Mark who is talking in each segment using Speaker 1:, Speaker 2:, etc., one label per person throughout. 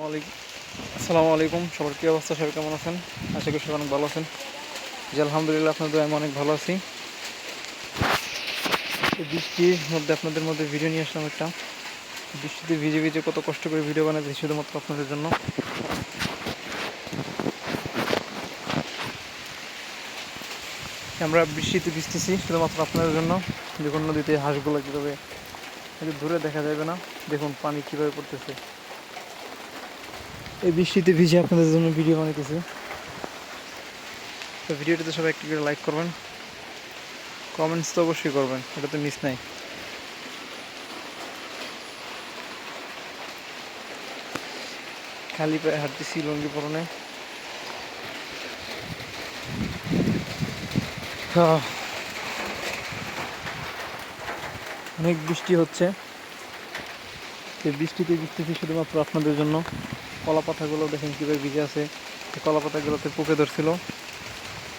Speaker 1: আসসালামু আলাইকুম, সবার কী অবস্থা? সবাই কেমন আছেন? আশা করি সবাই অনেক ভালো আছেন। জি আলহামদুলিল্লাহ, আপনাদের আমি অনেক ভালো আছি। এই বৃষ্টির মধ্যে আপনাদের মধ্যে ভিডিও নিয়ে আসলাম একটা। বৃষ্টিতে ভিজে ভিজে কত কষ্ট করে ভিডিও বানাচ্ছি শুধুমাত্র আপনাদের জন্য। আমরা বৃষ্টিতে ভিজতেছি শুধুমাত্র আপনাদের জন্য। দেখুন নদীতে হাঁসগুলো কীভাবে দূরে দেখা যাবে না, দেখুন পানি কীভাবে পড়তেছে। এই বৃষ্টিতে ভিজে আপনাদের জন্য ভিডিও বানাইতেছি। তো ভিডিওটিতে সবাই একটু করে লাইক করবেন, কমেন্টস তো অবশ্যই করবেন, এটা তো মিস নাই। খালি পায়ে হাঁটতেছি লুঙ্গি পরনে। অনেক বৃষ্টি হচ্ছে, এই বৃষ্টিতে ভিজতেছি শুধুমাত্র আপনাদের জন্য। কলা পাতাগুলো দেখেন কীভাবে ভিজে আছে। এই কলা পাতাগুলোতে পোকে ধরছিল,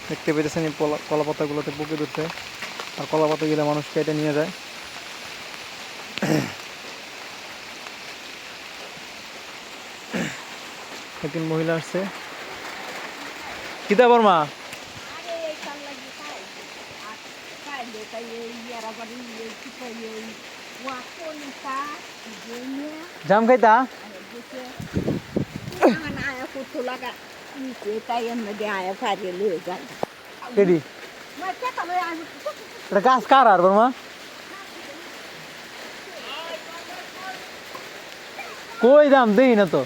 Speaker 1: দেখতে পেয়েছেন? এই কলা পাতাগুলোতে পোকে ধরছে, আর কলা পাতাগুলো মানুষ কেটে নিয়ে যায়। একজন মহিলা আসছে। কিতা বর্মা জাম খাইতা? গাছ কার আর বর্মা কই দাম দেই না তো।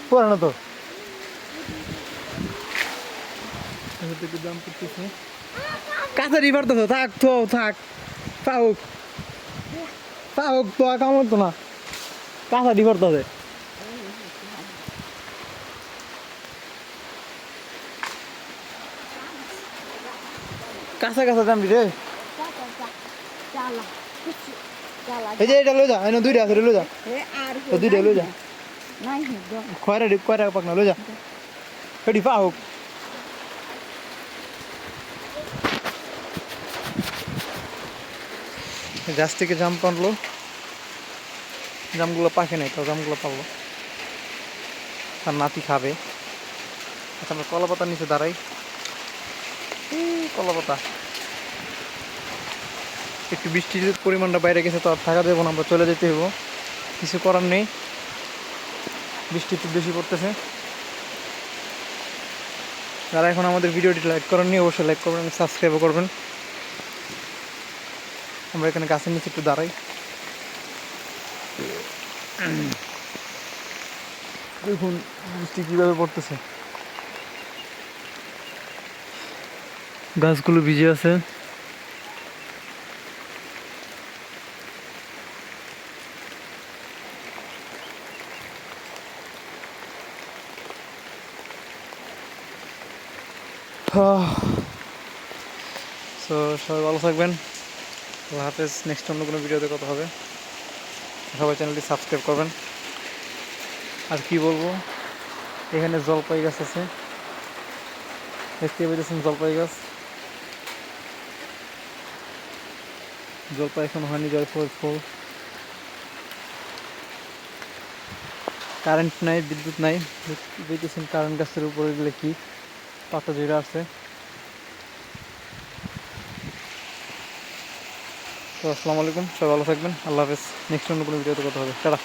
Speaker 1: পুরানো তো দাম করতেছে। কাছারি পারতেছ, থাক তো থাক, পাহুক পাহুক তো কামড় তো না, কাছারি পারতেছে। কাঁচা কাঁচা দাম রে। এই যে এটা লই যা, এনে দুইটা আছে লই যা, দুইটা লই যা। কয়টা কয়টা পাক না লই যা, এটি পাহুক। গাছ থেকে জাম পানলো, জামগুলো পাকে নাই তো, জামগুলো পাবো আর নাতি খাবে। আচ্ছা, আমরা কলা পাতার নিচে দাঁড়াই। কলা পাতা একটু বৃষ্টির পরিমাণটা বাইরে গেছে তো আর থাকা দেবো না, আমরা চলে যেতে হবো, কিছু করার নেই। বৃষ্টি একটু বেশি পড়তেছে। যারা এখন আমাদের ভিডিওটি লাইক করেননি অবশ্যই লাইক করবেন, সাবস্ক্রাইবও করবেন। আমরা এখানে গাছের নিচে একটু দাঁড়াই। দেখুন বৃষ্টি কীভাবে পড়তেছে, গাছগুলো ভিজে আছে। সো সবাই ভালো থাকবেন, আল্লাহ হাফেজ। নেক্সট অন্য কোনো ভিডিওতে কথা হবে। সবাই চ্যানেলটি সাবস্ক্রাইব করবেন। আর কি বলবো, এখানে জলপাই গাছ আছে, দেখতে পেয়েছেন? জলপাই গাছ, জলপাই এখন হয়নি, জয়ফল ফুল। কারেন্ট নাই, বিদ্যুৎ নাই, দেখতেছেন কারেন্ট গাছের উপরে গেলে কি পাতা জড়া আছে। তো আসসালামু আলাইকুম, সবাই ভালো থাকবেন, আল্লাহ হাফেজ। নেক্সট অন্য কোনো ভিডিওতে কথা হবে, টাটা।